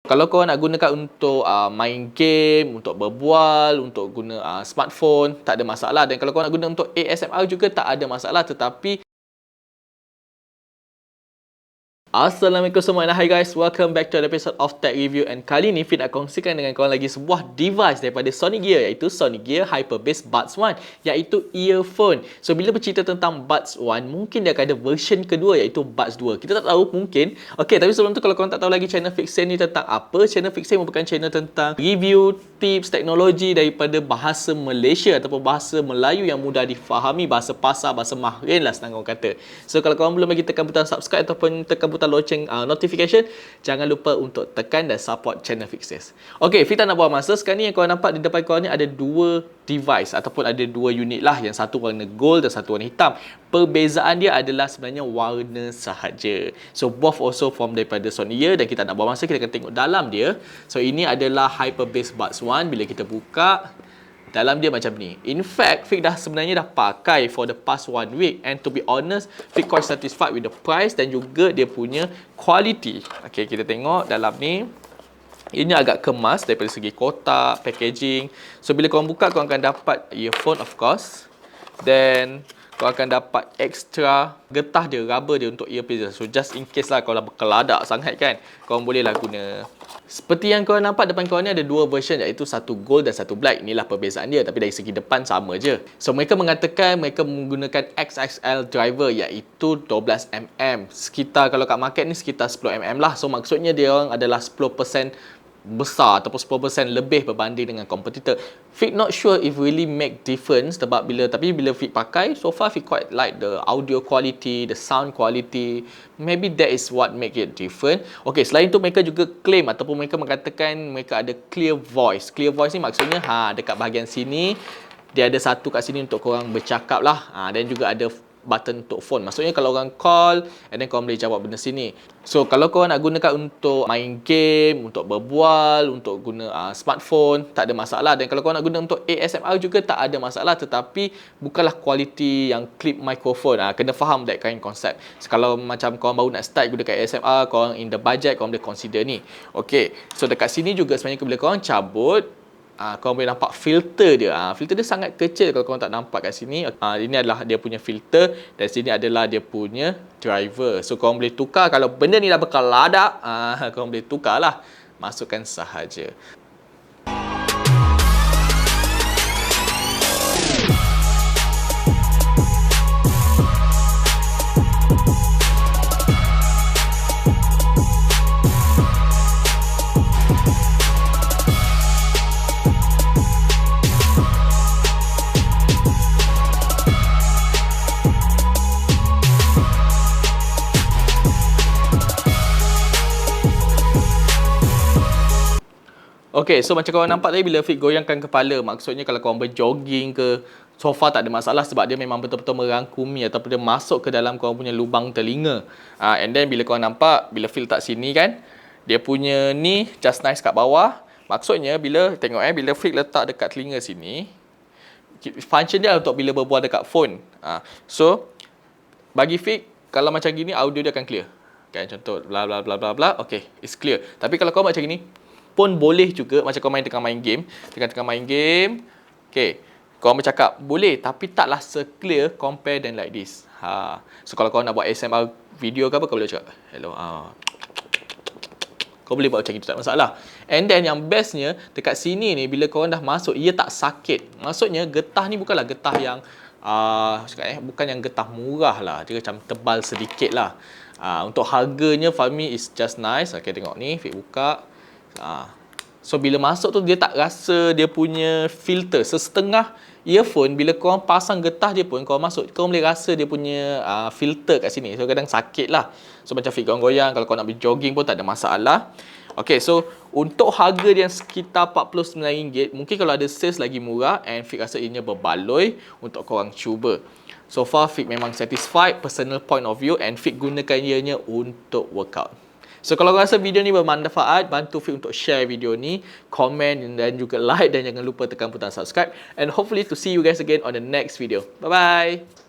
Kalau korang nak gunakan untuk main game, untuk berbual, untuk guna smartphone, tak ada masalah. Dan kalau korang nak guna untuk ASMR juga tak ada masalah. Tetapi Assalamualaikum semua dan hi guys, welcome back to another episode of Tech Review. And kali ni Fit nak kongsikan dengan korang lagi sebuah device daripada Sony Gear, iaitu Sony Gear Hypebass Buds 1, iaitu earphone. So bila bercerita tentang Buds 1, mungkin dia akan ada version kedua, iaitu Buds 2. Kita tak tahu, mungkin. Okay, tapi sebelum tu kalau korang tak tahu lagi channel Fixen ni tentang apa, channel Fixen merupakan channel tentang review, tips, teknologi daripada bahasa Malaysia ataupun bahasa Melayu yang mudah difahami, bahasa pasar, bahasa mahrin lah senang orang kata. So kalau korang belum lagi tekan butang subscribe ataupun tekan butang loceng notification, jangan lupa untuk tekan dan support channel Fixes. Okay, Fita nak buang masa. Sekarang ni yang korang nampak di depan korang ni ada dua device ataupun ada dua unit lah. Yang satu warna gold dan satu warna hitam. Perbezaan dia adalah sebenarnya warna sahaja. So both also from daripada Sony Gear, dan kita nak buang masa, kita akan tengok dalam dia. So ini adalah Hypebass Buds 1. Bila kita buka, dalam dia macam ni. In fact, Fik dah sebenarnya dah pakai for the past 1 week, and to be honest, Fik quite satisfied with the price dan juga dia punya quality. Okay, kita tengok dalam ni. Ini agak kemas daripada segi kotak, packaging. So bila korang buka, korang akan dapat earphone of course. Then korang akan dapat extra getah dia, rubber dia untuk earpiece. So just in case lah kalau berkeladak sangat kan, korang boleh lah guna. Seperti yang korang nampak depan korang ni ada dua version, iaitu satu gold dan satu black. Inilah perbezaan dia, tapi dari segi depan sama je. So mereka mengatakan mereka menggunakan XXL driver, iaitu 12mm. Sekitar, kalau kat market ni sekitar 10mm lah. So maksudnya dia orang adalah 10% besar ataupun 10% lebih berbanding dengan kompetitor. Fit not sure if really make difference, sebab tapi bila Fit pakai, so far Fit quite like the audio quality, the sound quality. Maybe that is what make it different. Okay, selain tu mereka juga claim ataupun mereka mengatakan mereka ada clear voice. Clear voice ni maksudnya dekat bahagian sini dia ada satu kat sini untuk korang bercakap lah. Dan juga ada button untuk phone. Maksudnya kalau orang call, and then korang boleh jawab benda sini. So kalau korang nak gunakan untuk main game, untuk berbual, untuk guna smartphone, tak ada masalah. Dan kalau korang nak guna untuk ASMR juga tak ada masalah. Tetapi bukanlah kualiti yang clip microphone. Kena faham that kind concept. So, kalau macam korang baru nak start gunakan ASMR, korang in the budget, korang boleh consider ni. Okay, so dekat sini juga sebenarnya bila korang cabut, korang boleh nampak filter dia. Filter dia sangat kecil kalau korang tak nampak kat sini. Ini adalah dia punya filter, dan sini adalah dia punya driver. So korang boleh tukar. Kalau benda ni dah berkeladak, korang boleh tukar lah. Masukkan sahaja. Okay, so macam korang nampak tadi bila Fit goyangkan kepala, maksudnya kalau korang berjogging ke, so far tak ada masalah sebab dia memang betul-betul merangkumi ataupun dia masuk ke dalam korang punya lubang telinga. And then bila korang nampak, bila Fit letak sini kan, dia punya ni just nice kat bawah. Maksudnya bila, tengok bila Fit letak dekat telinga sini, function dia untuk bila berbual dekat phone. So, bagi Fit, kalau macam gini, audio dia akan clear. Kan, contoh, bla bla bla bla bla, okay, it's clear. Tapi kalau korang macam gini, pun boleh juga, macam kau tengah main game, okay, korang bercakap boleh, tapi taklah se-clear compare than like this. So kalau kau nak buat ASMR video ke apa, kau boleh cakap hello, kau boleh buat macam itu, tak masalah. And then yang bestnya, dekat sini ni bila korang dah masuk, ia tak sakit. Maksudnya getah ni bukanlah getah yang bukan yang getah murah lah, dia macam tebal sedikit lah. Untuk harganya for me is just nice. Okay, tengok ni, Fit buka. So bila masuk tu dia tak rasa dia punya filter. Setengah earphone bila korang pasang getah dia pun, korang masuk, korang boleh rasa dia punya filter kat sini. So kadang sakit lah. So macam Fit korang goyang, kalau korang nak pergi jogging pun tak ada masalah. Okay, so untuk harga dia yang sekitar RM49, mungkin kalau ada sales lagi murah, and Fit rasa ianya berbaloi untuk korang cuba. So far Fit memang satisfied, personal point of view, and Fit gunakan ianya untuk workout. So kalau rasa video ni bermanfaat, bantu Fit untuk share video ni, komen dan juga like, dan jangan lupa tekan butang subscribe, and hopefully to see you guys again on the next video. Bye bye.